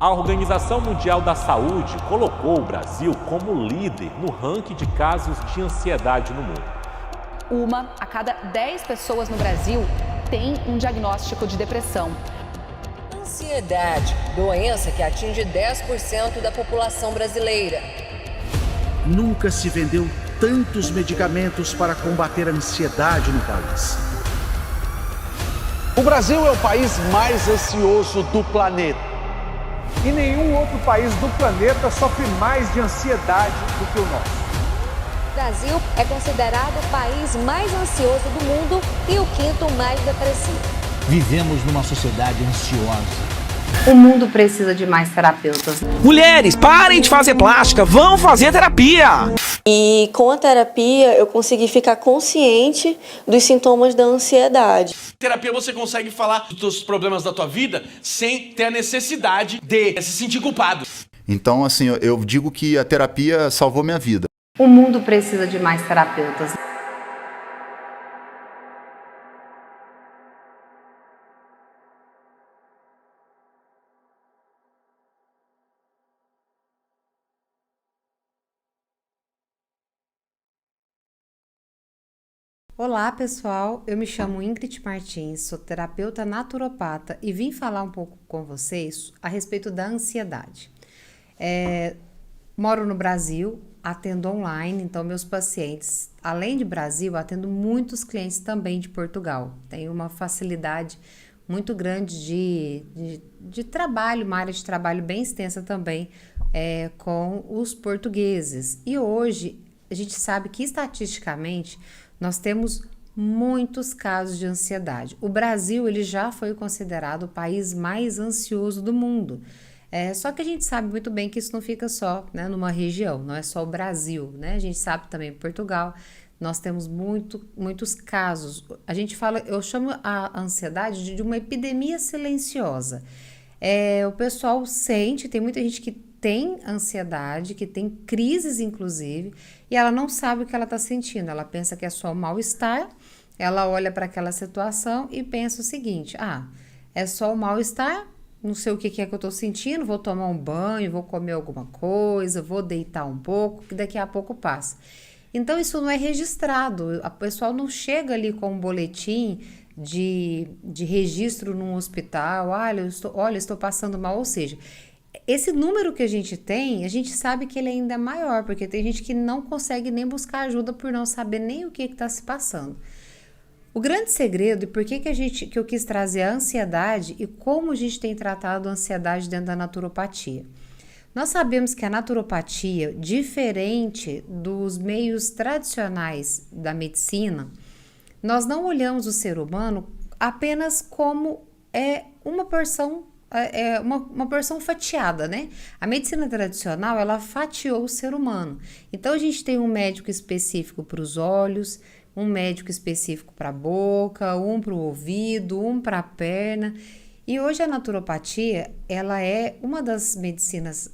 A Organização Mundial da Saúde colocou o Brasil como líder no ranking de casos de ansiedade no mundo. Uma a cada 10 pessoas no Brasil tem um diagnóstico de depressão. Ansiedade, doença que atinge 10% da população brasileira. Nunca se vendeu tantos medicamentos para combater a ansiedade no país. O Brasil é o país mais ansioso do planeta. E nenhum outro país do planeta sofre mais de ansiedade do que o nosso. O Brasil é considerado o país mais ansioso do mundo e o quinto mais depressivo. Vivemos numa sociedade ansiosa. O mundo precisa de mais terapeutas. Mulheres, parem de fazer plástica, vão fazer terapia! E com a terapia eu consegui ficar consciente dos sintomas da ansiedade. Terapia você consegue falar dos problemas da tua vida sem ter a necessidade de se sentir culpado. Então, assim, eu digo que a terapia salvou minha vida. O mundo precisa de mais terapeutas. Olá pessoal, eu me chamo Ingrid Martins, sou terapeuta naturopata e vim falar um pouco com vocês a respeito da ansiedade. Moro no Brasil, atendo online, então meus pacientes, além de Brasil, atendo muitos clientes também de Portugal. Tenho uma facilidade muito grande de trabalho, uma área de trabalho bem extensa também com os portugueses. E hoje a gente sabe que estatisticamente nós temos muitos casos de ansiedade. O Brasil ele já foi considerado o país mais ansioso do mundo. Só que a gente sabe muito bem que isso não fica só, né, numa região, não é só o Brasil, né? A gente sabe também Portugal, nós temos muitos casos. A gente fala, eu chamo a ansiedade de uma epidemia silenciosa. O pessoal sente, tem muita gente que tem ansiedade, que tem crises inclusive, e ela não sabe o que ela está sentindo, ela pensa que é só mal-estar, ela olha para aquela situação e pensa o seguinte, é só o mal-estar, não sei o que é que eu estou sentindo, vou tomar um banho, vou comer alguma coisa, vou deitar um pouco, que daqui a pouco passa. Então isso não é registrado, o pessoal não chega ali com um boletim de registro num hospital, olha, estou passando mal, ou seja, esse número que a gente sabe que ele ainda é maior, porque tem gente que não consegue nem buscar ajuda por não saber nem o que está se passando. O grande segredo e por que eu quis trazer a ansiedade e como a gente tem tratado a ansiedade dentro da naturopatia. Nós sabemos que a naturopatia, diferente dos meios tradicionais da medicina, nós não olhamos o ser humano apenas como uma porção uma porção fatiada, né? A medicina tradicional, ela fatiou o ser humano. Então, a gente tem um médico específico para os olhos, um médico específico para a boca, um para o ouvido, um para a perna. E hoje a naturopatia, ela é uma das medicinas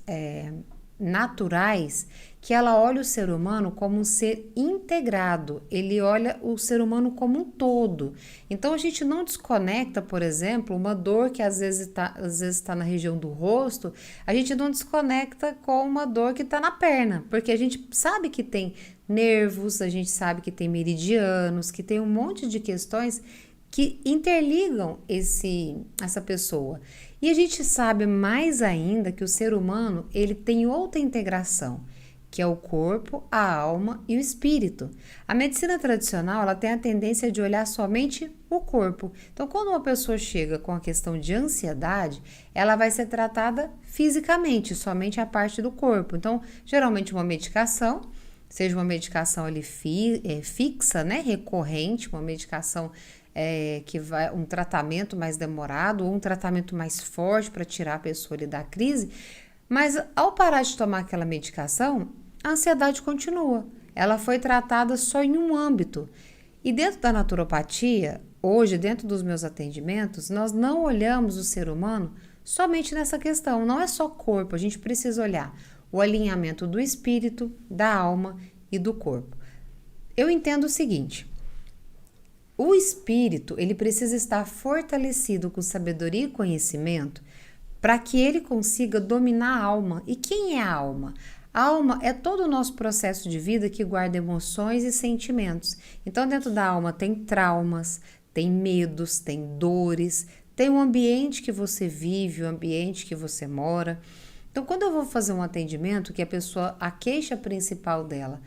naturais que ela olha o ser humano como um ser integrado, ele olha o ser humano como um todo. Então a gente não desconecta, por exemplo, uma dor que às vezes está na região do rosto, a gente não desconecta com uma dor que está na perna, porque a gente sabe que tem nervos, a gente sabe que tem meridianos, que tem um monte de questões que interligam essa pessoa. E a gente sabe mais ainda que o ser humano ele tem outra integração, que é o corpo, a alma e o espírito. A medicina tradicional ela tem a tendência de olhar somente o corpo. Então, quando uma pessoa chega com a questão de ansiedade, ela vai ser tratada fisicamente, somente a parte do corpo. Então, geralmente uma medicação, seja uma medicação ali fixa, né, recorrente, uma medicação que vai um tratamento mais demorado ou um tratamento mais forte para tirar a pessoa ali da crise, mas ao parar de tomar aquela medicação, a ansiedade continua. Ela foi tratada só em um âmbito. E dentro da naturopatia, hoje, dentro dos meus atendimentos, nós não olhamos o ser humano somente nessa questão. Não é só corpo, a gente precisa olhar o alinhamento do espírito, da alma e do corpo. Eu entendo o seguinte: o espírito ele precisa estar fortalecido com sabedoria e conhecimento para que ele consiga dominar a alma. E quem é a alma? A alma é todo o nosso processo de vida que guarda emoções e sentimentos. Então, dentro da alma tem traumas, tem medos, tem dores, tem o ambiente que você vive, o ambiente que você mora. Então, quando eu vou fazer um atendimento que a queixa principal dela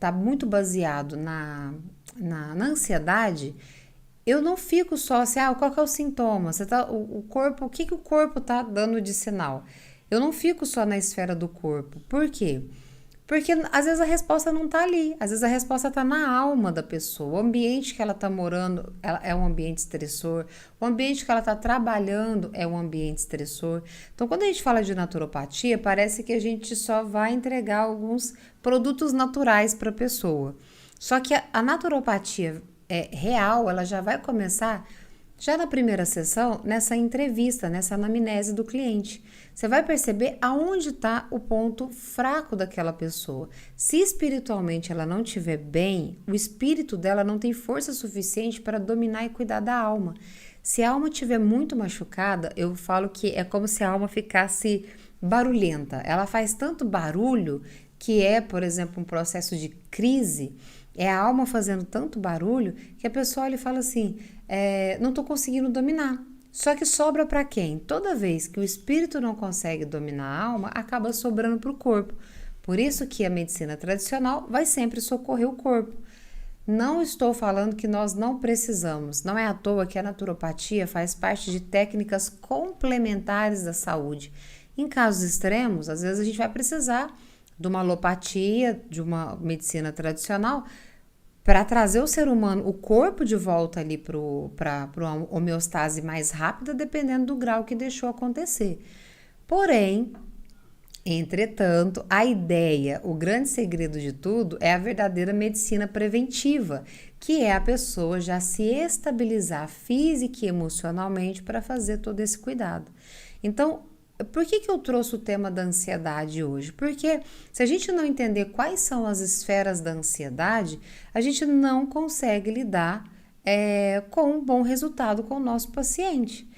tá muito baseado na ansiedade, eu não fico só assim, qual que é o sintoma? O que o corpo tá dando de sinal? Eu não fico só na esfera do corpo. Por quê? Porque às vezes a resposta não tá ali, às vezes a resposta tá na alma da pessoa. O ambiente que ela tá morando é um ambiente estressor, o ambiente que ela tá trabalhando é um ambiente estressor. Então, quando a gente fala de naturopatia, parece que a gente só vai entregar alguns produtos naturais para a pessoa. Só que a naturopatia real, ela já vai começar já na primeira sessão, nessa entrevista, nessa anamnese do cliente. Você vai perceber aonde está o ponto fraco daquela pessoa. Se espiritualmente ela não estiver bem, o espírito dela não tem força suficiente para dominar e cuidar da alma. Se a alma estiver muito machucada, eu falo que é como se a alma ficasse barulhenta. Ela faz tanto barulho que por exemplo, um processo de crise. É a alma fazendo tanto barulho que a pessoa olha e fala assim, não estou conseguindo dominar. Só que sobra para quem? Toda vez que o espírito não consegue dominar a alma, acaba sobrando para o corpo. Por isso que a medicina tradicional vai sempre socorrer o corpo. Não estou falando que nós não precisamos. Não é à toa que a naturopatia faz parte de técnicas complementares da saúde. Em casos extremos, às vezes a gente vai precisar de uma alopatia, de uma medicina tradicional, para trazer o ser humano, o corpo de volta ali para uma homeostase mais rápida, dependendo do grau que deixou acontecer. Porém, entretanto, a ideia, o grande segredo de tudo é a verdadeira medicina preventiva, que é a pessoa já se estabilizar física e emocionalmente para fazer todo esse cuidado. Então, por que eu trouxe o tema da ansiedade hoje? Porque se a gente não entender quais são as esferas da ansiedade, a gente não consegue lidar com um bom resultado com o nosso paciente.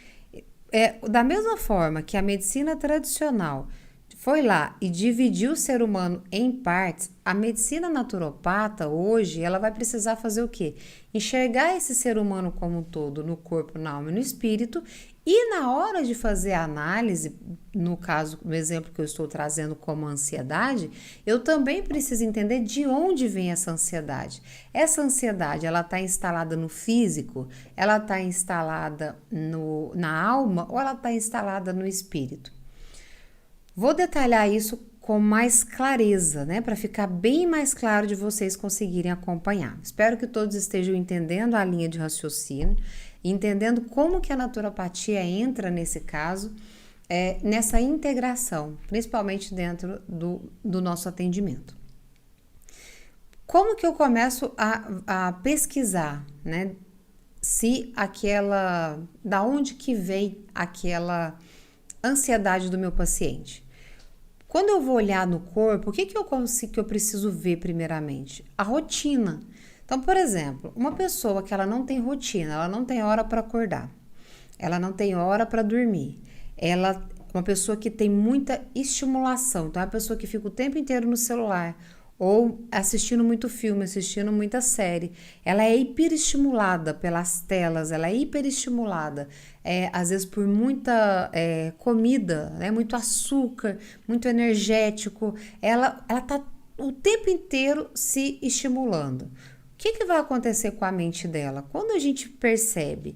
Da mesma forma que a medicina tradicional foi lá e dividiu o ser humano em partes, a medicina naturopata hoje, ela vai precisar fazer o quê? Enxergar esse ser humano como um todo, no corpo, na alma e no espírito, e na hora de fazer a análise, no caso, no exemplo que eu estou trazendo como ansiedade, eu também preciso entender de onde vem essa ansiedade. Essa ansiedade, ela está instalada no físico, ela está instalada na alma ou ela está instalada no espírito? Vou detalhar isso com mais clareza, né, para ficar bem mais claro de vocês conseguirem acompanhar. Espero que todos estejam entendendo a linha de raciocínio, entendendo como que a naturopatia entra nesse caso, nessa integração, principalmente dentro do nosso atendimento. Como que eu começo a pesquisar, né, da onde que vem aquela ansiedade do meu paciente? Quando eu vou olhar no corpo, o que eu preciso ver primeiramente? A rotina. Então, por exemplo, uma pessoa que ela não tem rotina, ela não tem hora para acordar, ela não tem hora para dormir, uma pessoa que tem muita estimulação, então é uma pessoa que fica o tempo inteiro no celular, ou assistindo muito filme, assistindo muita série, ela é hiperestimulada pelas telas, ela é hiperestimulada, às vezes por muita comida, né, muito açúcar, muito energético, ela tá o tempo inteiro se estimulando. O que vai acontecer com a mente dela? Quando a gente percebe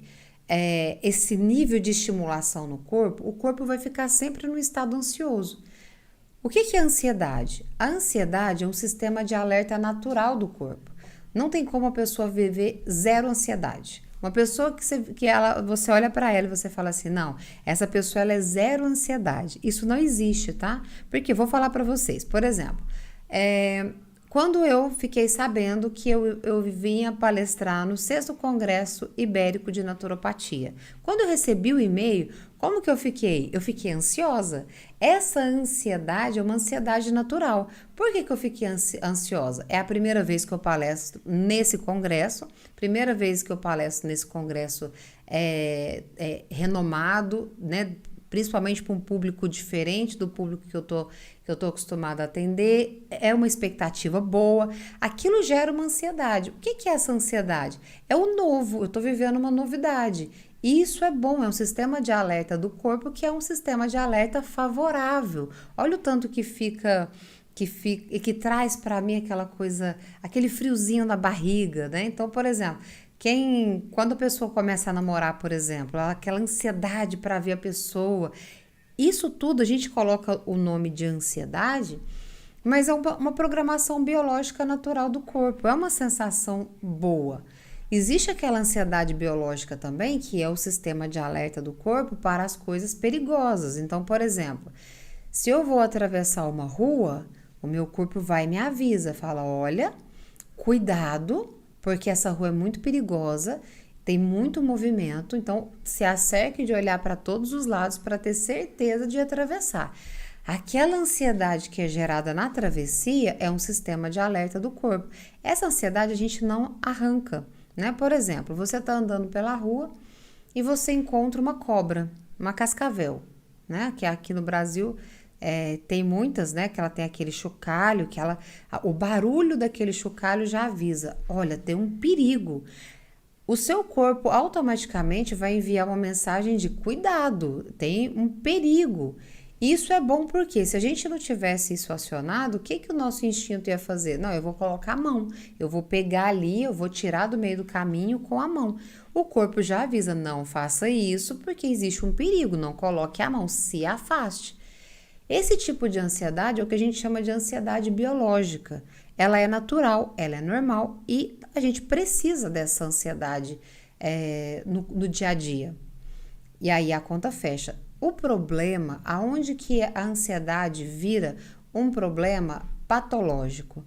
esse nível de estimulação no corpo, o corpo vai ficar sempre no estado ansioso. O que é a ansiedade? A ansiedade é um sistema de alerta natural do corpo. Não tem como a pessoa viver zero ansiedade. Uma pessoa você olha para ela e você fala assim, não, essa pessoa ela é zero ansiedade. Isso não existe, tá? Porque vou falar para vocês. Por exemplo, quando eu fiquei sabendo que eu vinha palestrar no 6º Congresso Ibérico de Naturopatia. Quando eu recebi o e-mail, como que eu fiquei? Eu fiquei ansiosa. Essa ansiedade é uma ansiedade natural. Por que eu fiquei ansiosa? É a primeira vez que eu palestro nesse congresso, renomado, né, principalmente para um público diferente do público que eu tô acostumada a atender, é uma expectativa boa, aquilo gera uma ansiedade. O que é essa ansiedade? É o novo, eu estou vivendo uma novidade. E isso é bom, é um sistema de alerta do corpo que é um sistema de alerta favorável. Olha o tanto que traz para mim aquela coisa, aquele friozinho na barriga, né? Então, por exemplo, quando a pessoa começa a namorar, por exemplo, aquela ansiedade para ver a pessoa, isso tudo a gente coloca o nome de ansiedade, mas é uma programação biológica natural do corpo, é uma sensação boa. Existe aquela ansiedade biológica também, que é o sistema de alerta do corpo para as coisas perigosas. Então, por exemplo, se eu vou atravessar uma rua, o meu corpo vai e me avisa, fala, olha, cuidado, porque essa rua é muito perigosa, tem muito movimento, então se acerque de olhar para todos os lados para ter certeza de atravessar. Aquela ansiedade que é gerada na travessia é um sistema de alerta do corpo. Essa ansiedade a gente não arranca, né? Por exemplo, você está andando pela rua e você encontra uma cobra, uma cascavel, né? Que aqui no Brasil tem muitas, né? Que ela tem aquele chocalho, o barulho daquele chocalho já avisa, olha, tem um perigo. O seu corpo automaticamente vai enviar uma mensagem de cuidado, tem um perigo. Isso é bom porque se a gente não tivesse isso acionado, o que o nosso instinto ia fazer? Não, eu vou colocar a mão, eu vou pegar ali, eu vou tirar do meio do caminho com a mão. O corpo já avisa, não faça isso porque existe um perigo, não coloque a mão, se afaste. Esse tipo de ansiedade é o que a gente chama de ansiedade biológica. Ela é natural, ela é normal e a gente precisa dessa ansiedade no dia a dia. E aí a conta fecha. O problema, aonde que a ansiedade vira um problema patológico?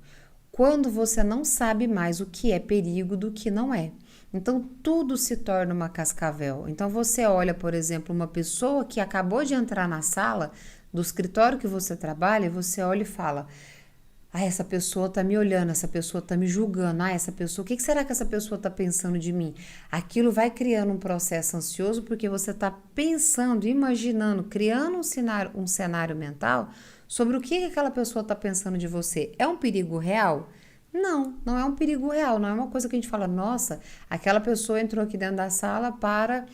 Quando você não sabe mais o que é perigo do que não é. Então, tudo se torna uma cascavel. Então, você olha, por exemplo, uma pessoa que acabou de entrar na sala do escritório que você trabalha, e você olha e fala, essa pessoa tá me olhando, essa pessoa tá me julgando, essa pessoa, o que será que essa pessoa tá pensando de mim? Aquilo vai criando um processo ansioso porque você tá pensando, imaginando, criando um cenário mental sobre o que aquela pessoa tá pensando de você. É um perigo real? Não, não é um perigo real, não é uma coisa que a gente fala, nossa, aquela pessoa entrou aqui dentro da sala para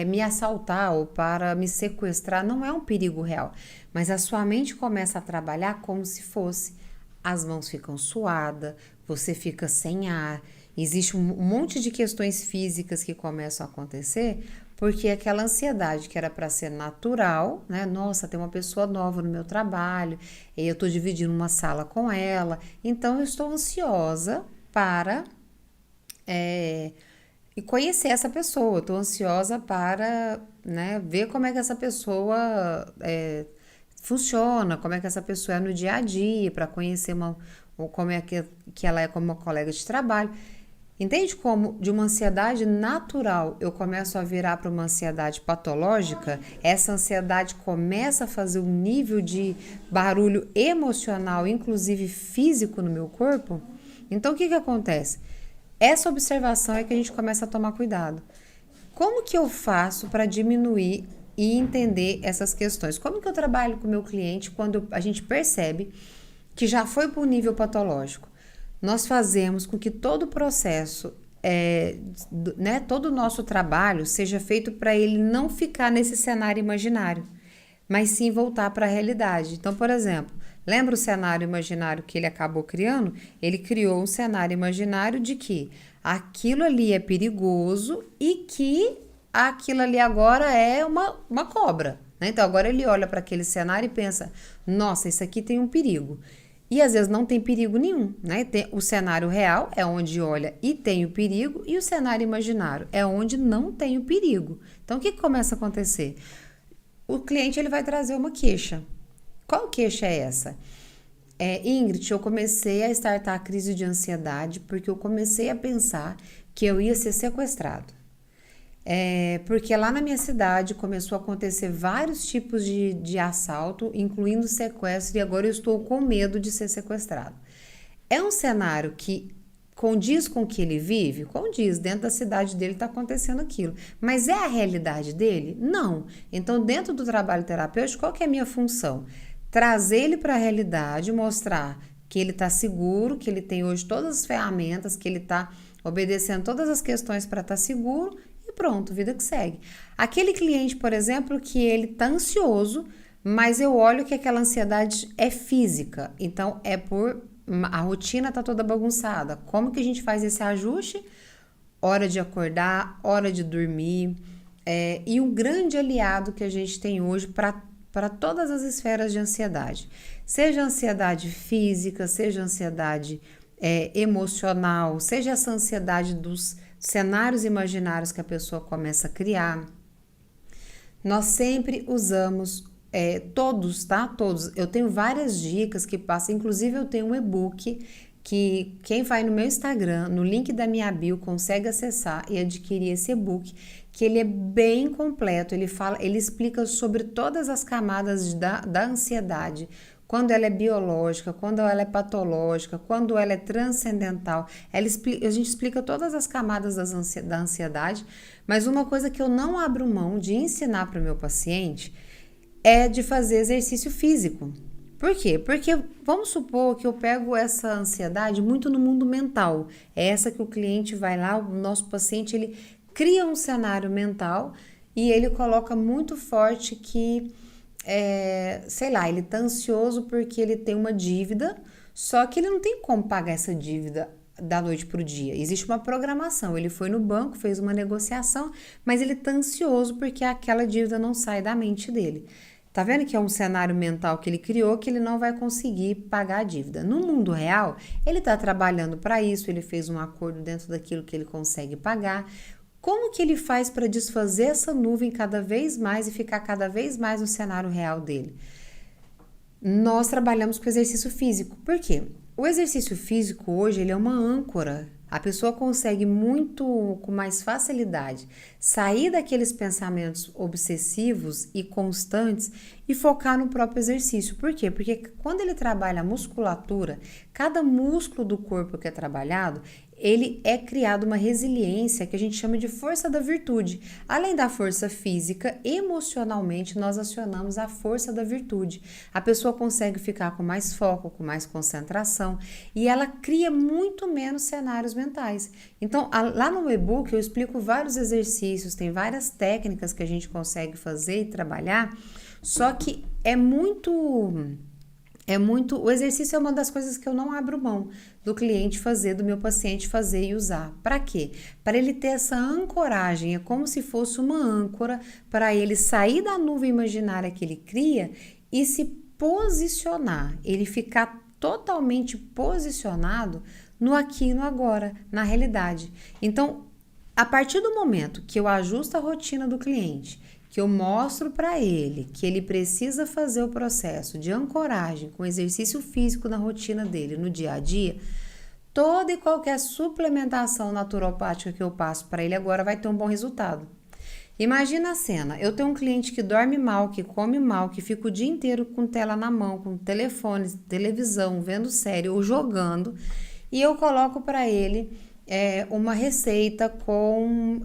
me assaltar ou para me sequestrar, não é um perigo real. Mas a sua mente começa a trabalhar como se fosse. As mãos ficam suadas, você fica sem ar, existe um monte de questões físicas que começam a acontecer porque aquela ansiedade que era para ser natural, né? Nossa, tem uma pessoa nova no meu trabalho, e eu estou dividindo uma sala com ela, então eu estou ansiosa para conhecer essa pessoa, estou ansiosa para, né, ver como é que essa pessoa funciona, como é que essa pessoa é no dia a dia, para conhecer como é que ela é como uma colega de trabalho. Entende como de uma ansiedade natural eu começo a virar para uma ansiedade patológica? Essa ansiedade começa a fazer um nível de barulho emocional, inclusive físico no meu corpo? Então o que acontece? Essa observação é que a gente começa a tomar cuidado. Como que eu faço para diminuir e entender essas questões? Como que eu trabalho com o meu cliente quando a gente percebe que já foi para o nível patológico? Nós fazemos com que todo o processo, todo o nosso trabalho seja feito para ele não ficar nesse cenário imaginário, mas sim voltar para a realidade. Então, por exemplo, lembra o cenário imaginário que ele acabou criando? Ele criou um cenário imaginário de que aquilo ali é perigoso e que aquilo ali agora é uma cobra, né? Então agora ele olha para aquele cenário e pensa, nossa, isso aqui tem um perigo. E às vezes não tem perigo nenhum, né? O cenário real é onde olha e tem o perigo, e o cenário imaginário é onde não tem o perigo. Então o que começa a acontecer? O cliente ele vai trazer uma queixa. Qual queixa é essa? Ingrid, eu comecei a startar a crise de ansiedade porque eu comecei a pensar que eu ia ser sequestrado. Porque lá na minha cidade começou a acontecer vários tipos de assalto, incluindo sequestro, e agora eu estou com medo de ser sequestrado. É um cenário que condiz com o que ele vive? Condiz, dentro da cidade dele está acontecendo aquilo. Mas é a realidade dele? Não. Então, dentro do trabalho terapêutico, qual que é a minha função? Trazer ele para a realidade, mostrar que ele está seguro, que ele tem hoje todas as ferramentas, que ele está obedecendo todas as questões para estar seguro e pronto, vida que segue. Aquele cliente, por exemplo, que ele está ansioso, mas eu olho que aquela ansiedade é física, então é por a rotina está toda bagunçada. Como que a gente faz esse ajuste? Hora de acordar, hora de dormir, e um grande aliado que a gente tem hoje para todas as esferas de ansiedade. Seja ansiedade física, seja ansiedade emocional, seja essa ansiedade dos cenários imaginários que a pessoa começa a criar. Nós sempre usamos todos, tá? Todos. Eu tenho várias dicas que passam, inclusive eu tenho um e-book que quem vai no meu Instagram, no link da minha bio, consegue acessar e adquirir esse e-book, que ele é bem completo, ele explica sobre todas as camadas da ansiedade, quando ela é biológica, quando ela é patológica, quando ela é transcendental. A gente explica todas as camadas da ansiedade, mas uma coisa que eu não abro mão de ensinar para o meu paciente é de fazer exercício físico. Por quê? Porque vamos supor que eu pego essa ansiedade muito no mundo mental. É essa que o cliente vai lá, o nosso paciente, ele cria um cenário mental e ele coloca muito forte que, ele tá ansioso porque ele tem uma dívida, só que ele não tem como pagar essa dívida da noite para o dia. Existe uma programação. Ele foi no banco, fez uma negociação, mas ele tá ansioso porque aquela dívida não sai da mente dele. Tá vendo que é um cenário mental que ele criou que ele não vai conseguir pagar a dívida. No mundo real, ele está trabalhando para isso, ele fez um acordo dentro daquilo que ele consegue pagar. Como que ele faz para desfazer essa nuvem cada vez mais e ficar cada vez mais no cenário real dele? Nós trabalhamos com exercício físico. Por quê? O exercício físico hoje ele é uma âncora. A pessoa consegue com mais facilidade, sair daqueles pensamentos obsessivos e constantes e focar no próprio exercício. Por quê? Porque quando ele trabalha a musculatura, cada músculo do corpo que é trabalhado, ele é criado uma resiliência que a gente chama de força da virtude. Além da força física, emocionalmente nós acionamos a força da virtude. A pessoa consegue ficar com mais foco, com mais concentração e ela cria muito menos cenários mentais. Então, lá no e-book eu explico vários exercícios, tem várias técnicas que a gente consegue fazer e trabalhar, só que o exercício é uma das coisas que eu não abro mão do cliente fazer, do meu paciente fazer e usar. Para quê? Para ele ter essa ancoragem, é como se fosse uma âncora para ele sair da nuvem imaginária que ele cria e se posicionar, ele ficar totalmente posicionado no aqui e no agora, na realidade. Então, a partir do momento que eu ajusto a rotina do cliente, que eu mostro para ele que ele precisa fazer o processo de ancoragem com exercício físico na rotina dele, no dia a dia, toda e qualquer suplementação naturopática que eu passo para ele agora vai ter um bom resultado. Imagina a cena, eu tenho um cliente que dorme mal, que come mal, que fica o dia inteiro com tela na mão, com telefone, televisão, vendo série ou jogando, e eu coloco para ele uma receita com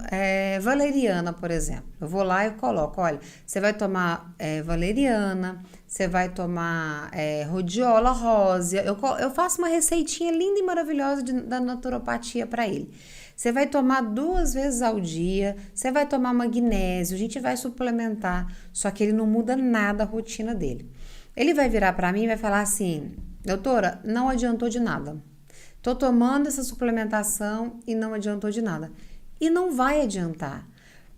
valeriana, por exemplo. Eu vou lá e coloco, olha, você vai tomar valeriana, você vai tomar rhodiola rósea. Eu faço uma receitinha linda e maravilhosa da naturopatia para ele. Você vai tomar 2 vezes ao dia, você vai tomar magnésio, a gente vai suplementar, só que ele não muda nada a rotina dele. Ele vai virar para mim e vai falar assim, doutora, não adiantou de nada. Tô tomando essa suplementação e não adiantou de nada. E não vai adiantar.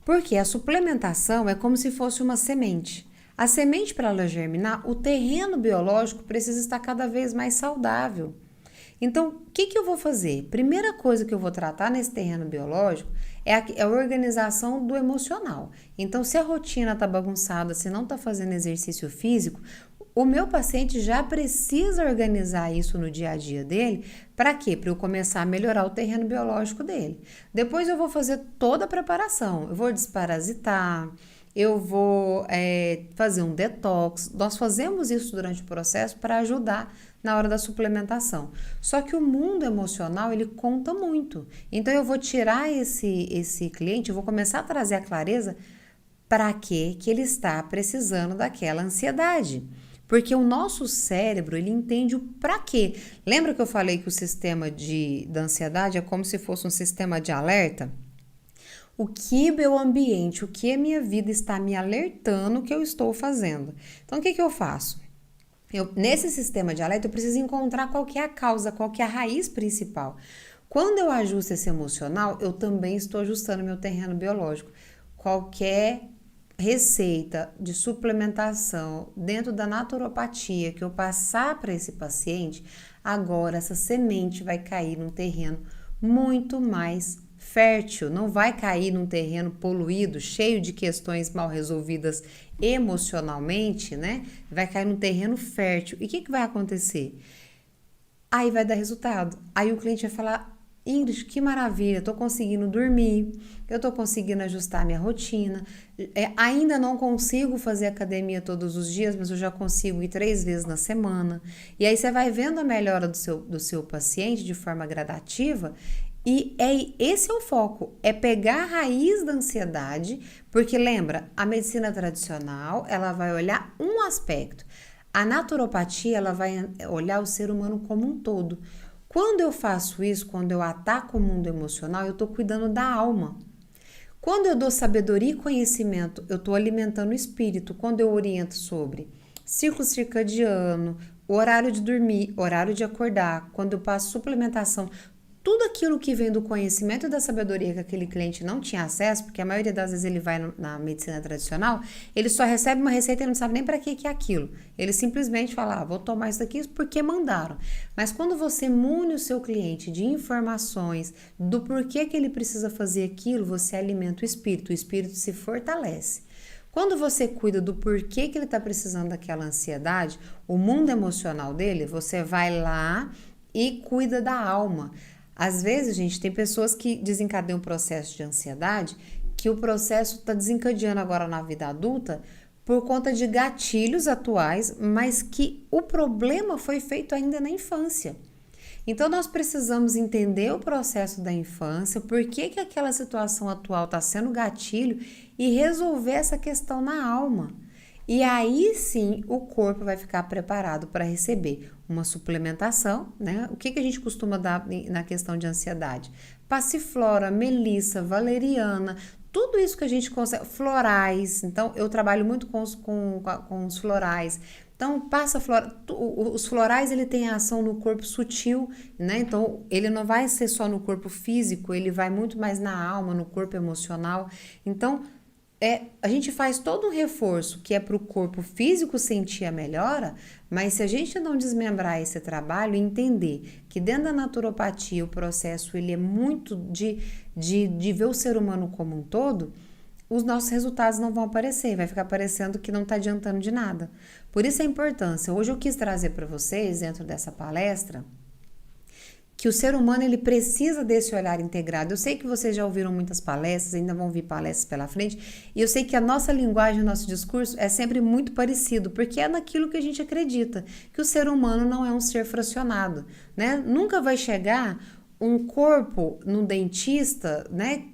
Porque a suplementação é como se fosse uma semente. A semente, para ela germinar, o terreno biológico precisa estar cada vez mais saudável. Então, o que eu vou fazer? Primeira coisa que eu vou tratar nesse terreno biológico é a organização do emocional. Então, se a rotina está bagunçada, se não está fazendo exercício físico, o meu paciente já precisa organizar isso no dia a dia dele. Para quê? Para eu começar a melhorar o terreno biológico dele. Depois eu vou fazer toda a preparação. Eu vou desparasitar, eu vou fazer um detox. Nós fazemos isso durante o processo para ajudar na hora da suplementação. Só que o mundo emocional, ele conta muito. Então, eu vou tirar esse cliente, eu vou começar a trazer a clareza para que ele está precisando daquela ansiedade. Porque o nosso cérebro, ele entende o para quê. Lembra que eu falei que o sistema da ansiedade é como se fosse um sistema de alerta? O que meu ambiente, o que a minha vida está me alertando que eu estou fazendo. Então, o que eu faço? Nesse sistema de alerta, eu preciso encontrar qual que é a causa, qual que é a raiz principal. Quando eu ajusto esse emocional, eu também estou ajustando meu terreno biológico. Qualquer receita de suplementação dentro da naturopatia que eu passar para esse paciente, agora essa semente vai cair num terreno muito mais fértil, não vai cair num terreno poluído, cheio de questões mal resolvidas emocionalmente, né? Vai cair num terreno fértil. E o que vai acontecer? Aí vai dar resultado. Aí o cliente vai falar: Ingrid, que maravilha, estou conseguindo dormir, eu estou conseguindo ajustar minha rotina, ainda não consigo fazer academia todos os dias, mas eu já consigo ir 3 vezes na semana. E aí você vai vendo a melhora do seu paciente de forma gradativa. E esse é o foco, é pegar a raiz da ansiedade, porque lembra, a medicina tradicional, ela vai olhar um aspecto. A naturopatia, ela vai olhar o ser humano como um todo. Quando eu faço isso, quando eu ataco o mundo emocional, eu estou cuidando da alma. Quando eu dou sabedoria e conhecimento, eu estou alimentando o espírito. Quando eu oriento sobre ciclo circadiano, horário de dormir, horário de acordar, quando eu passo suplementação, tudo aquilo que vem do conhecimento e da sabedoria que aquele cliente não tinha acesso, porque a maioria das vezes ele vai na medicina tradicional, ele só recebe uma receita e não sabe nem para que é aquilo. Ele simplesmente fala: vou tomar isso daqui porque mandaram. Mas quando você mune o seu cliente de informações do porquê que ele precisa fazer aquilo, você alimenta o espírito se fortalece. Quando você cuida do porquê que ele está precisando daquela ansiedade, o mundo emocional dele, você vai lá e cuida da alma. Às vezes, gente, tem pessoas que desencadeiam um processo de ansiedade, que o processo está desencadeando agora na vida adulta por conta de gatilhos atuais, mas que o problema foi feito ainda na infância. Então, nós precisamos entender o processo da infância, por que aquela situação atual está sendo gatilho e resolver essa questão na alma. E aí sim o corpo vai ficar preparado para receber uma suplementação, né? O que a gente costuma dar na questão de ansiedade? Passiflora, melissa, valeriana, tudo isso que a gente consegue, florais. Então eu trabalho muito com os florais. Então os florais, ele tem ação no corpo sutil, né? Então ele não vai ser só no corpo físico, ele vai muito mais na alma, no corpo emocional. Então a gente faz todo um reforço que é para o corpo físico sentir a melhora, mas se a gente não desmembrar esse trabalho e entender que dentro da naturopatia o processo ele é muito de ver o ser humano como um todo, os nossos resultados não vão aparecer, vai ficar parecendo que não está adiantando de nada. Por isso a importância. Hoje eu quis trazer para vocês, dentro dessa palestra, que o ser humano ele precisa desse olhar integrado. Eu sei que vocês já ouviram muitas palestras, ainda vão vir palestras pela frente, e eu sei que a nossa linguagem, o nosso discurso é sempre muito parecido, porque é naquilo que a gente acredita, que o ser humano não é um ser fracionado, né? Nunca vai chegar um corpo no dentista, né?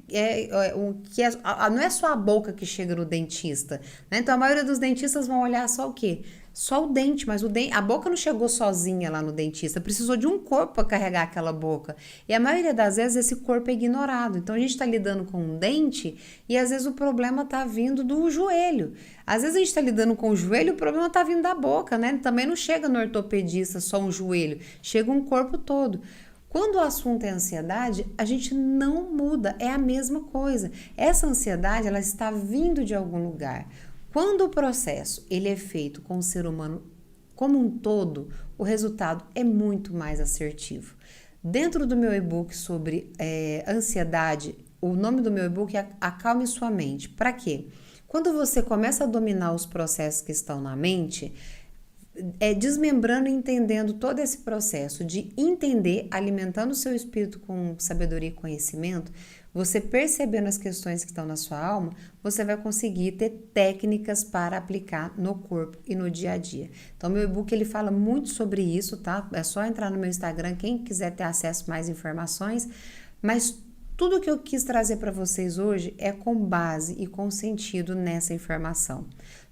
Não é só a boca que chega no dentista, né? Então a maioria dos dentistas vão olhar só o quê? Só o dente, mas a boca não chegou sozinha lá no dentista, precisou de um corpo para carregar aquela boca. E a maioria das vezes esse corpo é ignorado. Então a gente está lidando com um dente e às vezes o problema está vindo do joelho. Às vezes a gente está lidando com o joelho e o problema está vindo da boca, né? Também não chega no ortopedista só um joelho, chega um corpo todo. Quando o assunto é ansiedade, a gente não muda, é a mesma coisa. Essa ansiedade, ela está vindo de algum lugar. Quando o processo ele é feito com o ser humano como um todo, o resultado é muito mais assertivo. Dentro do meu e-book sobre ansiedade, o nome do meu e-book é Acalme Sua Mente. Para quê? Quando você começa a dominar os processos que estão na mente, desmembrando e entendendo todo esse processo de entender, alimentando o seu espírito com sabedoria e conhecimento, Você percebendo as questões que estão na sua alma, você vai conseguir ter técnicas para aplicar no corpo e no dia a dia. Então, meu e-book ele fala muito sobre isso, tá? É só entrar no meu Instagram, quem quiser ter acesso a mais informações, mas tudo que eu quis trazer para vocês hoje é com base e com sentido nessa informação.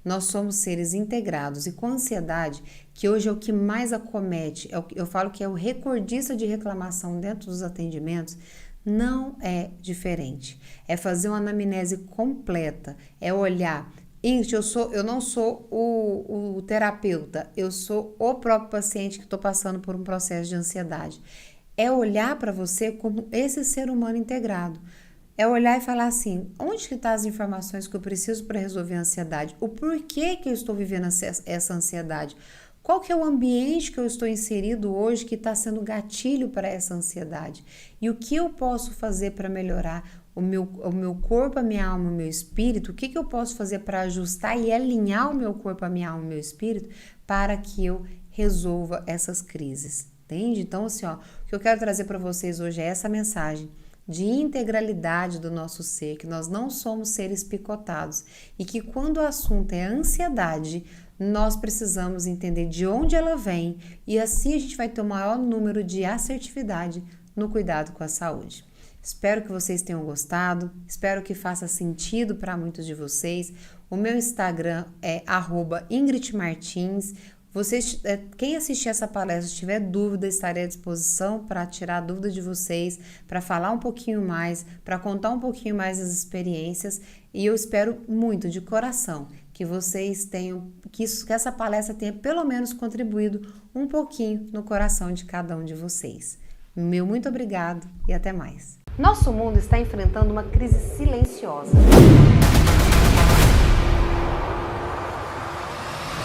Nós somos seres integrados e com ansiedade, que hoje é o que mais acomete, eu falo que é o recordista de reclamação dentro dos atendimentos, não é diferente. É fazer uma anamnese completa, é olhar. Eu não sou o terapeuta, eu sou o próprio paciente que estou passando por um processo de ansiedade. É olhar para você como esse ser humano integrado. É olhar e falar assim, onde que estão as informações que eu preciso para resolver a ansiedade? O porquê que eu estou vivendo essa ansiedade? Qual que é o ambiente que eu estou inserido hoje que está sendo gatilho para essa ansiedade? E o que eu posso fazer para melhorar o meu corpo, a minha alma, o meu espírito? O que eu posso fazer para ajustar e alinhar o meu corpo, a minha alma, o meu espírito para que eu resolva essas crises? Entende? Então, assim, ó, o que eu quero trazer para vocês hoje é essa mensagem de integralidade do nosso ser, que nós não somos seres picotados e que quando o assunto é ansiedade, nós precisamos entender de onde ela vem e assim a gente vai ter o maior número de assertividade no cuidado com a saúde. Espero que vocês tenham gostado, espero que faça sentido para muitos de vocês. O meu Instagram é @IngridMartins. Quem assistir essa palestra, se tiver dúvida, estarei à disposição para tirar a dúvida de vocês, para falar um pouquinho mais, para contar um pouquinho mais das experiências. E eu espero muito, de coração, que vocês tenham, que essa palestra tenha pelo menos contribuído um pouquinho no coração de cada um de vocês. Meu muito obrigado e até mais. Nosso mundo está enfrentando uma crise silenciosa.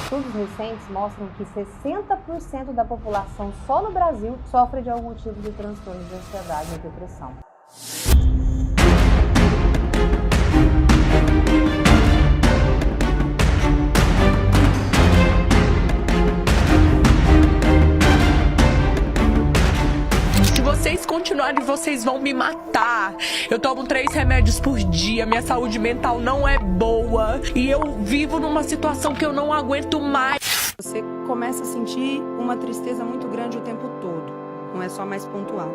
Estudos recentes mostram que 60% da população só no Brasil sofre de algum tipo de transtorno de ansiedade e depressão. Se vocês continuarem, vocês vão me matar. Eu tomo 3 remédios por dia, minha saúde mental não é boa e eu vivo numa situação que eu não aguento mais. Você começa a sentir uma tristeza muito grande o tempo todo, não é só mais pontual.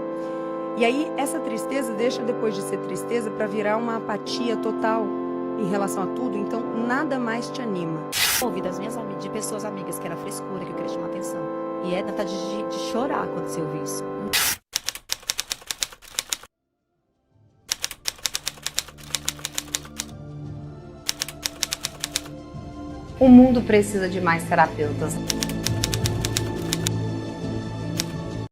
E aí essa tristeza deixa, depois de ser tristeza, para virar uma apatia total em relação a tudo, então nada mais te anima. Ouvi das minhas amigas, de pessoas amigas que era frescura, que eu queria chamar atenção. E é vontade de chorar quando você ouve isso. O mundo precisa de mais terapeutas.